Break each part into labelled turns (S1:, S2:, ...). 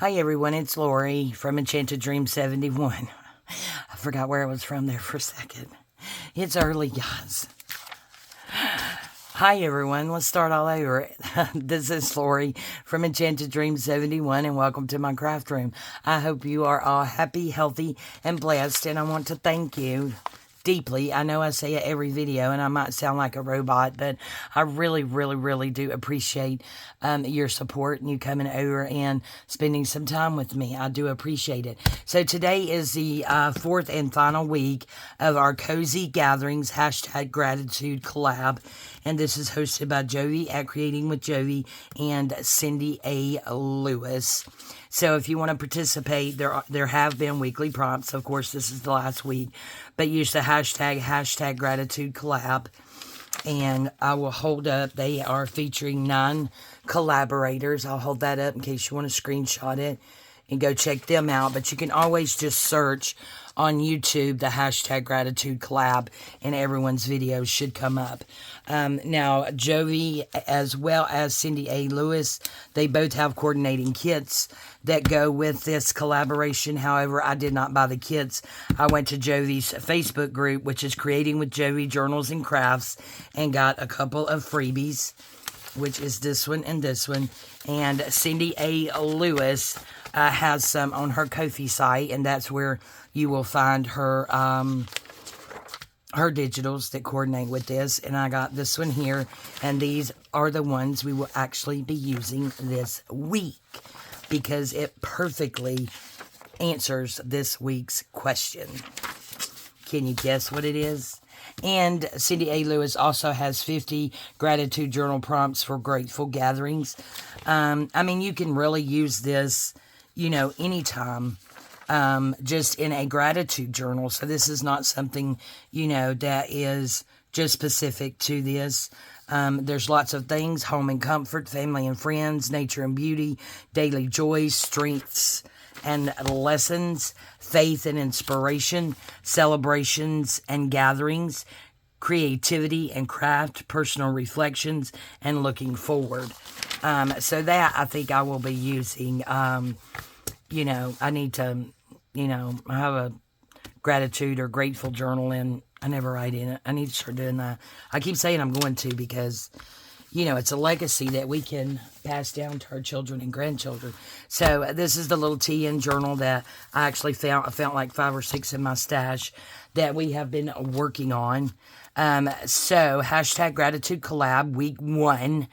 S1: Hi everyone, it's Lorie from Enchanted Dream 71. I forgot where I was from there for a second. It's early, guys. Hi everyone, let's start all over. This is Lorie from Enchanted Dream 71 and welcome to my craft room. I hope you are all happy, healthy, and blessed, and I want to thank you deeply. I know I say it every video and I might sound like a robot, but I really do appreciate your support and you coming over and spending some time with me. I do appreciate it. So today is the fourth and final week of our Cozy Gatherings #gratitude collab, and this is hosted by Jovi at Creating with Jovi and Cindy A. Lewis. So if you want to participate, there have been weekly prompts. Of course, this is the last week, but use the #gratitude collab, and I will hold up. They are featuring 9 collaborators. I'll hold that up in case you want to screenshot it and go check them out. But you can always just search on YouTube the #gratitude collab, and everyone's videos should come up. Now, Jovi as well as Cindy A. Lewis, they both have coordinating kits that go with this collaboration. However, I did not buy the kits. I went to Jovi's Facebook group, which is Creating with Jovi Journals and Crafts, and got a couple of freebies, which is this one and this one. And Cindy A. Lewis has some on her Ko-fi site, and that's where you will find her her digitals that coordinate with this. And I got this one here, and these are the ones we will actually be using this week because it perfectly answers this week's question. Can you guess what it is? And Cindy A. Lewis also has 50 gratitude journal prompts for grateful gatherings. I mean, you can really use this, you know, anytime, just in a gratitude journal. So this is not something, you know, that is just specific to this. There's lots of things: home and comfort, family and friends, nature and beauty, daily joys, strengths and lessons, faith and inspiration, celebrations and gatherings, creativity and craft, personal reflections, and looking forward. So that I think I will be using. You know, I need to, you know, have a gratitude or grateful journal, and I never write in it. I need to start doing that. I keep saying I'm going to because, you know, it's a legacy that we can pass down to our children and grandchildren. So this is the little TN journal that I actually found. I found like 5 or 6 in my stash that we have been working on. So #gratitude collab week 1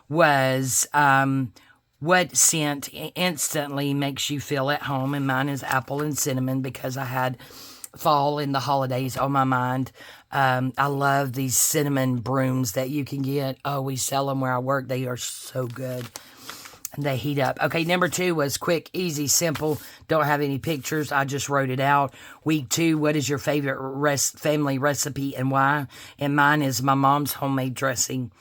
S1: was what scent instantly makes you feel at home, and mine is apple and cinnamon because I had fall and the holidays on my mind. I love these cinnamon brooms that you can get. Oh, we sell them where I work. They are so good. And they heat up. Okay, number 2 was quick, easy, simple. Don't have any pictures. I just wrote it out. Week 2, what is your favorite family recipe and why? And mine is my mom's homemade dressing.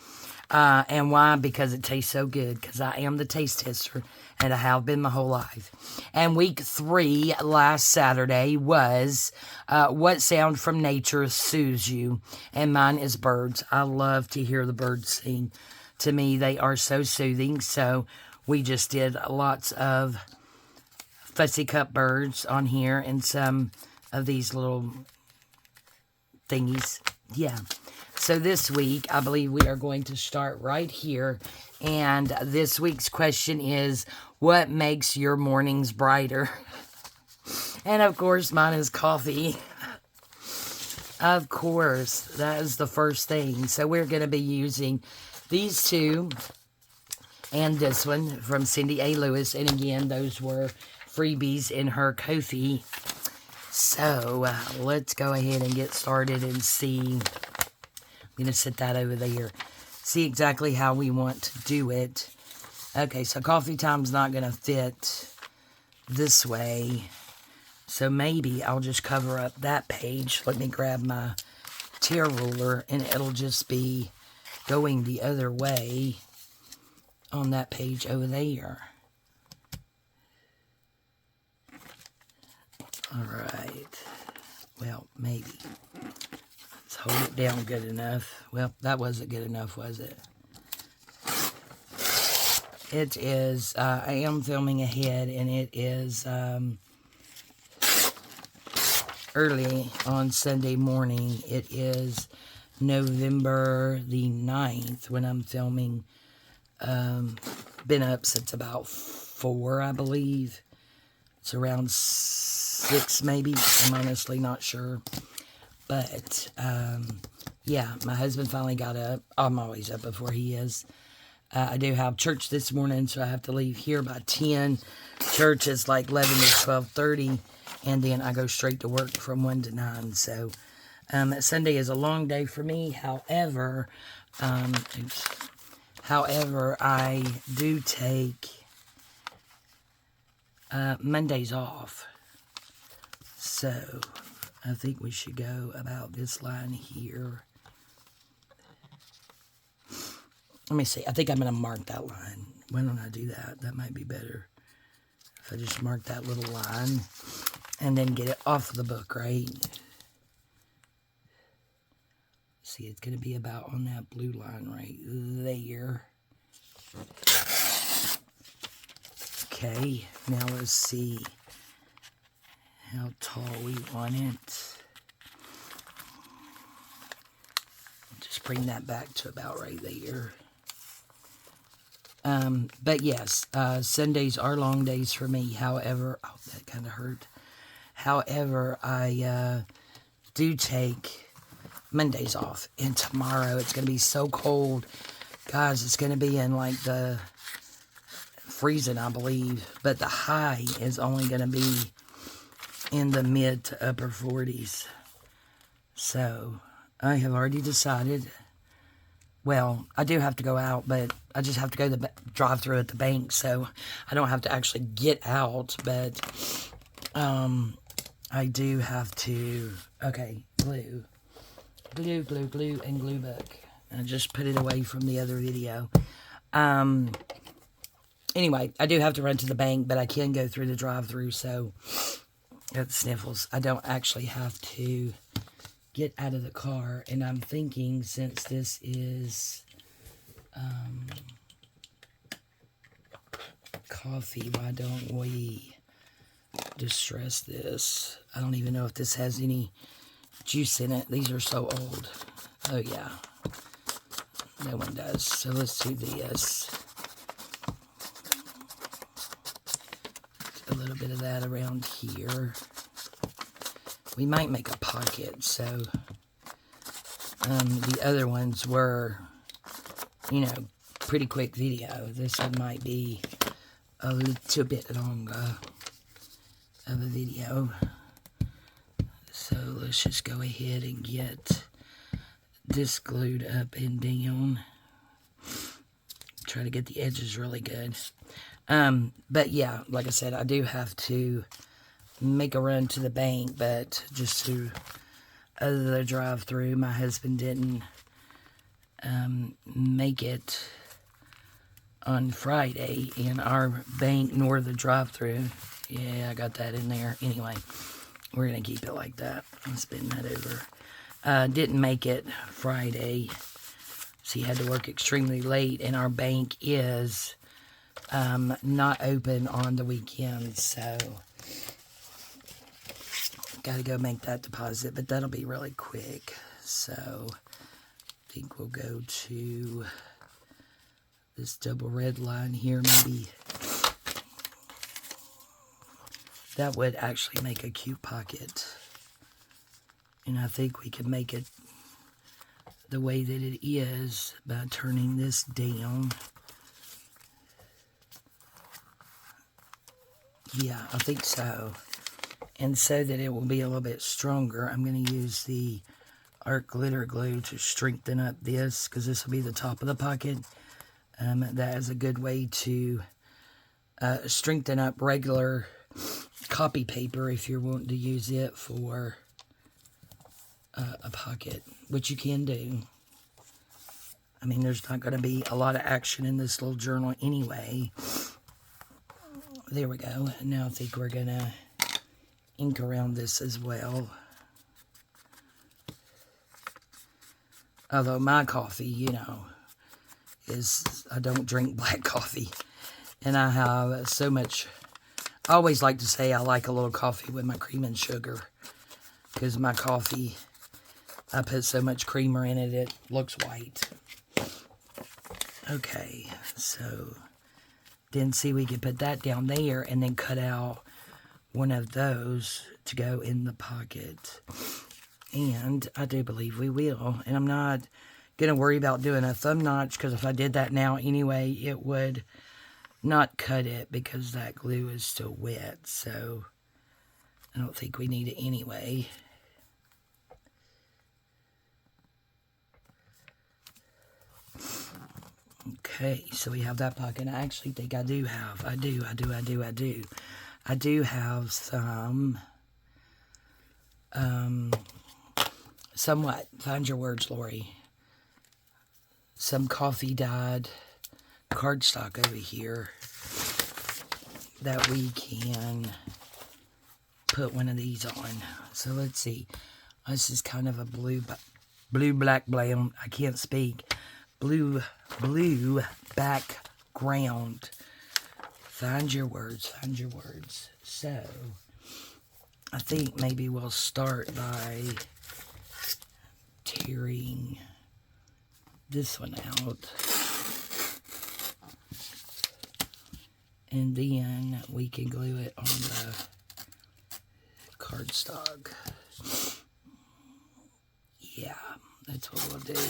S1: And why? Because it tastes so good. Because I am the taste tester, and I have been my whole life. And week 3, last Saturday, was what sound from nature soothes you? And mine is birds. I love to hear the birds sing. To me, they are so soothing. So we just did lots of fussy cup birds on here and some of these little thingies. Yeah. So this week, I believe we are going to start right here. And this week's question is, what makes your mornings brighter? And of course, mine is coffee. Of course, that is the first thing. So we're going to be using these 2 and this one from Cindy A. Lewis. And again, those were freebies in her Ko-fi. So let's go ahead and get started and see. I'm going to set that over there. See exactly how we want to do it. Okay, so coffee time's not going to fit this way. So maybe I'll just cover up that page. Let me grab my tear ruler, and it'll just be going the other way on that page over there. All right. Well, maybe. Let's hold it down good enough. Well, that wasn't good enough, was it? It is, I am filming ahead, and it is early on Sunday morning. It is November the 9th when I'm filming. Been up since about 4, I believe. It's around 6 maybe. I'm honestly not sure. But, yeah, my husband finally got up. I'm always up before he is. I do have church this morning, so I have to leave here by 10. Church is like 11 to 12:30, and then I go straight to work from 1 to 9. So, Sunday is a long day for me. However, I do take Mondays off. So, I think we should go about this line here. Let me see. I think I'm going to mark that line. Why don't I do that? That might be better. If I just mark that little line and then get it off the book, right? See, it's going to be about on that blue line right there. Okay, now let's see how tall we want it. Just bring that back to about right there. But yes, Sundays are long days for me. However, oh, that kind of hurt. However, I do take Mondays off. And tomorrow it's going to be so cold. Guys, it's going to be in like the freezing, I believe. But the high is only going to be in the mid to upper 40s. So, I have already decided. Well, I do have to go out, but I just have to go to the drive-thru at the bank, so I don't have to actually get out, but I do have to, okay, glue, and glue book. I just put it away from the other video. Anyway, I do have to run to the bank, but I can go through the drive-thru, so that's sniffles. I don't actually have to get out of the car, and I'm thinking since this is coffee, why don't we distress this? I don't even know if this has any juice in it. These are so old. Oh yeah, no one does. So let's do this. A little bit of that around here. We might make a pocket, so the other ones were, you know, pretty quick video. This one might be a little bit longer of a video. So let's just go ahead and get this glued up and down. Try to get the edges really good. But yeah, like I said, I do have to make a run to the bank, but just to the drive-through. My husband didn't make it on Friday in our bank nor the drive-through. Yeah, I got that in there. Anyway, we're going to keep it like that. I'm spinning that over. Didn't make it Friday, so he had to work extremely late, and our bank is not open on the weekends, so got to go make that deposit, but that'll be really quick. So I think we'll go to this double red line here, maybe. That would actually make a cute pocket. And I think we can make it the way that it is by turning this down. Yeah, I think so. And so that it will be a little bit stronger, I'm going to use the art glitter glue to strengthen up this, because this will be the top of the pocket. That is a good way to strengthen up regular copy paper if you're wanting to use it for a pocket, which you can do. I mean, there's not going to be a lot of action in this little journal anyway. There we go. Now I think we're going to ink around this as well. Although my coffee, you know, is, I don't drink black coffee. And I have so much, I always like to say I like a little coffee with my cream and sugar. Because my coffee, I put so much creamer in it, it looks white. Okay, so then see, we can put that down there and then cut out one of those to go in the pocket. And I do believe we will. And I'm not going to worry about doing a thumb notch, because if I did that now anyway, it would not cut it because that glue is still wet. So I don't think we need it anyway. Okay, so we have that pocket. I actually think I do have, I do have some, somewhat, find your words, Lorie, some coffee dyed cardstock over here that we can put one of these on. So let's see. This is kind of a blue, black, brown. I can't speak. Blue background. Find your words. Find your words. So I think maybe we'll start by tearing this one out. And then we can glue it on the cardstock. Yeah, that's what we'll do.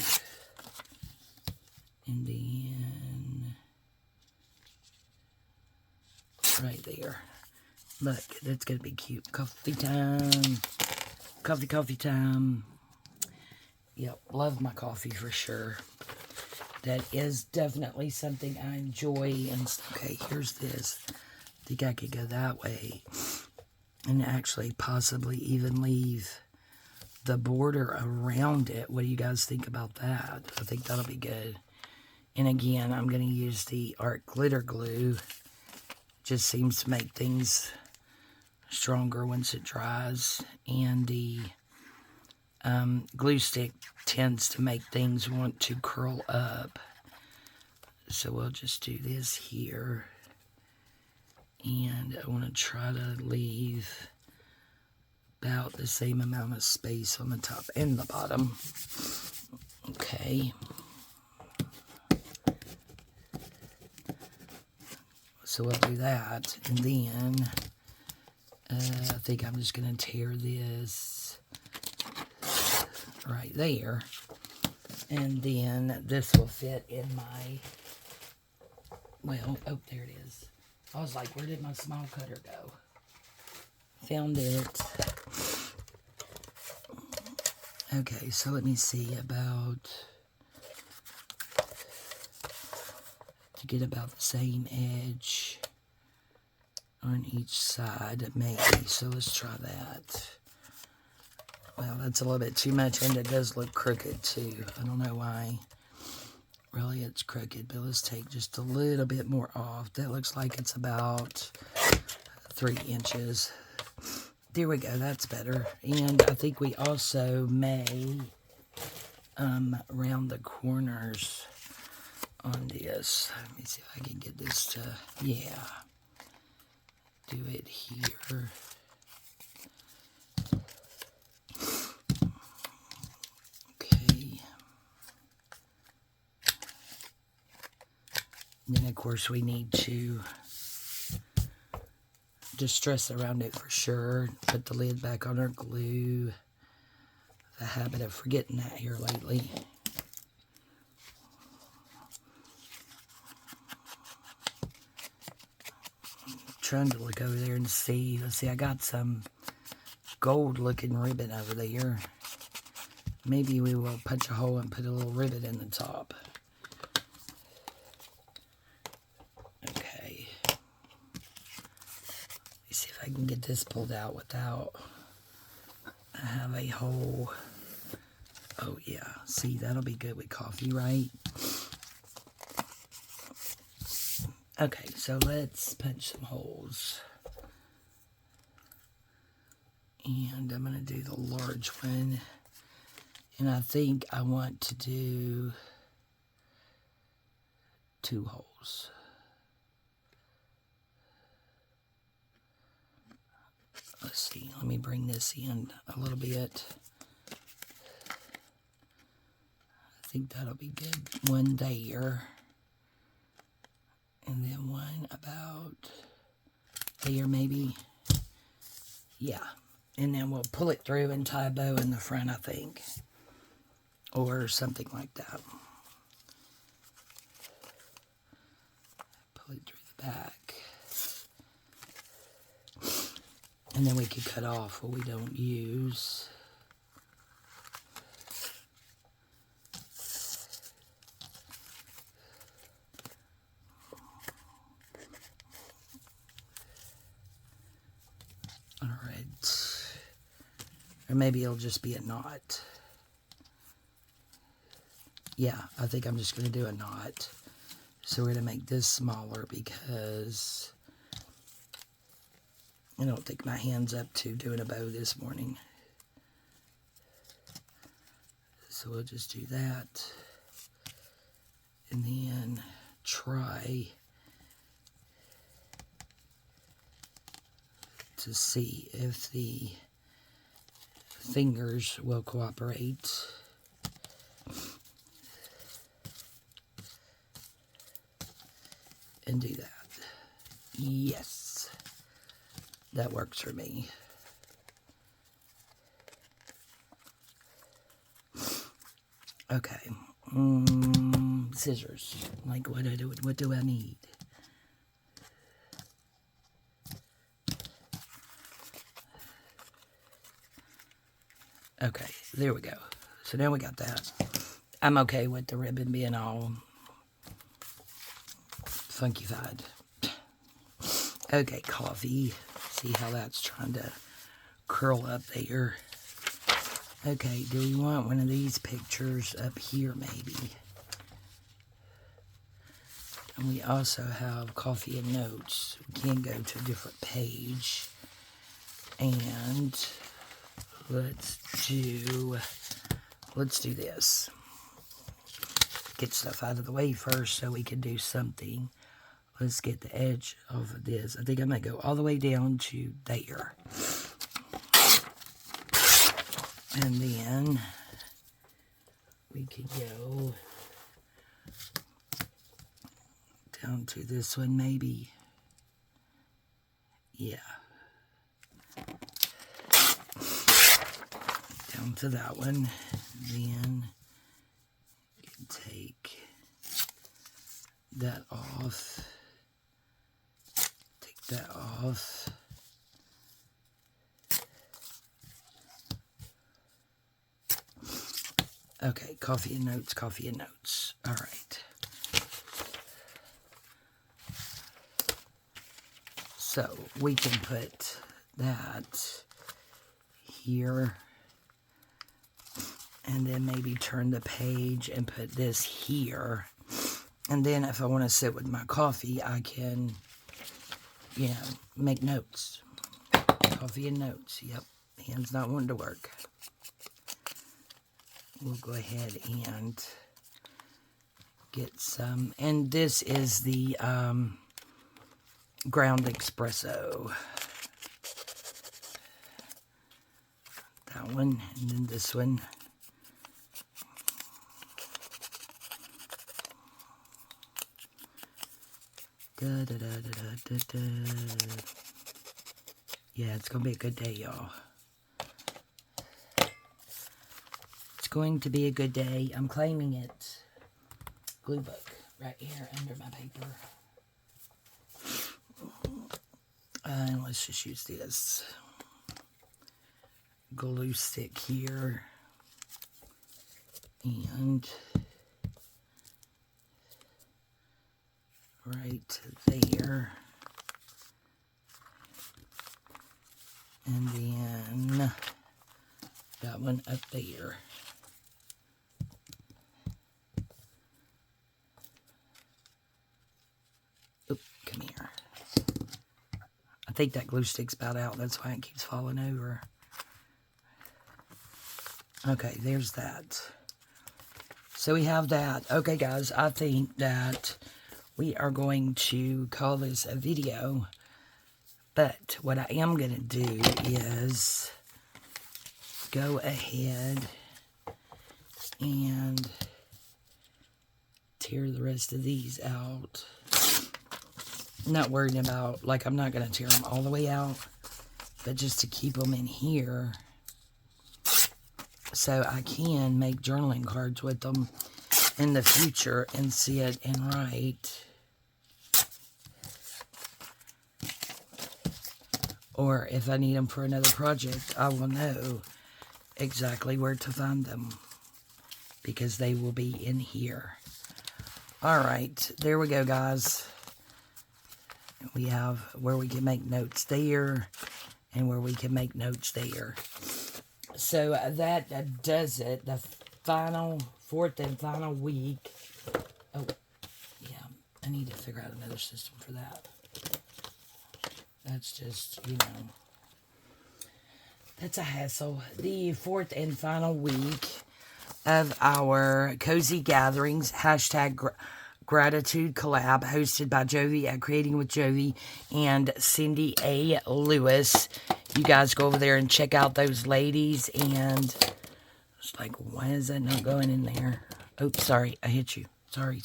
S1: And then right there. Look, that's going to be cute. Coffee time. Coffee time. Yep, love my coffee for sure. That is definitely something I enjoy. And okay, here's this. I think I could go that way. And actually possibly even leave the border around it. What do you guys think about that? I think that'll be good. And again, I'm going to use the art glitter glue. Just seems to make things stronger once it dries. And the glue stick tends to make things want to curl up. So we'll just do this here. And I want to try to leave about the same amount of space on the top and the bottom. Okay. So we'll do that. And then I think I'm just going to tear this right there. And then this will fit in my, well, oh, there it is. I was like, where did my small cutter go? Found it. Okay, so let me see about, to get about the same edge on each side, maybe. So let's try that. Well, that's a little bit too much, and it does look crooked too. I don't know why. Really, it's crooked, but let's take just a little bit more off. That looks like it's about 3 inches. There we go, that's better. And I think we also may round the corners on this. Let me see if I can get this to, yeah, do it here. Okay. And then, of course, we need to distress around it for sure. Put the lid back on our glue. The habit of forgetting that here lately. Trying to look over there and see. Let's see, I got some gold looking ribbon over there. Maybe we will punch a hole and put a little ribbon in the top. Okay. Let's see if I can get this pulled out without I have a hole. Oh yeah, see, that'll be good with coffee, right? Okay, so let's punch some holes. And I'm going to do the large one. And I think I want to do 2 holes. see, let me bring this in a little bit. I think that'll be good. One there. And then one about there maybe. Yeah. And then we'll pull it through and tie a bow in the front, I think. Or something like that. Pull it through the back. And then we could cut off what we don't use. Alright. Or maybe it'll just be a knot. Yeah, I think I'm just going to do a knot. So we're going to make this smaller because I don't think my hand's up to doing a bow this morning. So we'll just do that. And then try to see if the fingers will cooperate. And do that. Yes. That works for me. Okay. Scissors. Like, what do I need? Okay, there we go. So now we got that. I'm okay with the ribbon being all funkified. Okay, coffee. See how that's trying to curl up there. Okay, do we want one of these pictures up here maybe? And we also have coffee and notes. We can go to a different page. And let's do this. Get stuff out of the way first so we can do something. Let's get the edge of this. I think I'm going to go all the way down to there. And then we could go down to this one maybe. Yeah. Down to that one. Then you can take that off. Take that off. Okay, coffee and notes, coffee and notes. All right. So we can put that here. And then maybe turn the page and put this here. And then if I want to sit with my coffee, I can, you know, make notes. Coffee and notes. Yep. Hand's not wanting to work. We'll go ahead and get some. And this is the ground espresso. That one. And then this one. Da, da, da, da, da, da. Yeah, it's going to be a good day, y'all. It's going to be a good day. I'm claiming it. Glue book right here under my paper. And let's just use this glue stick here. And right there. And then that one up there. Oop, come here. I think that glue stick's about out. That's why it keeps falling over. Okay, there's that. So we have that. Okay, guys, I think that we are going to call this a video. But what I am going to do is go ahead and tear the rest of these out. Not worried about, like, I'm not going to tear them all the way out, but just to keep them in here so I can make journaling cards with them in the future and sit and write. Or if I need them for another project, I will know exactly where to find them because they will be in here. Alright, there we go, guys. We have where we can make notes there and where we can make notes there. So that does it. The fourth and final week. Oh, yeah. I need to figure out another system for that. That's just, that's a hassle. The fourth and final week of our Cozy Gatherings, hashtag Gratitude collab, hosted by Jovi at Creating with Jovi and Cindy A. Lewis. You guys go over there and check out those ladies. And it's like, why is that not going in there? Oops, sorry, I hit you. Sorry.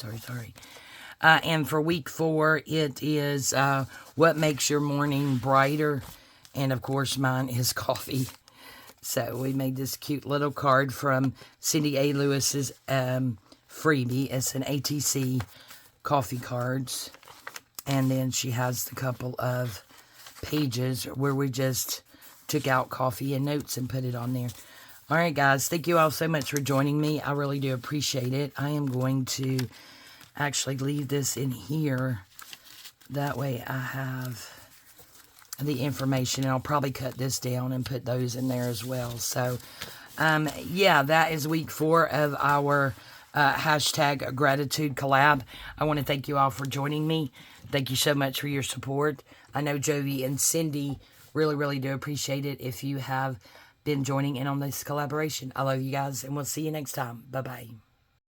S1: And for week 4, it is what makes your morning brighter. And of course, mine is coffee. So we made this cute little card from Cindy A. Lewis's freebie. It's an ATC coffee cards. And then she has the couple of pages where we just took out coffee and notes and put it on there. All right, guys. Thank you all so much for joining me. I really do appreciate it. I am going to actually leave this in here. That way I have the information. And I'll probably cut this down and put those in there as well. So, yeah, that is week 4 of our hashtag Gratitude collab. I want to thank you all for joining me. Thank you so much for your support. I know Jovi and Cindy really do appreciate it if you have been joining in on this collaboration. I love you guys, and we'll see you next time. Bye-bye.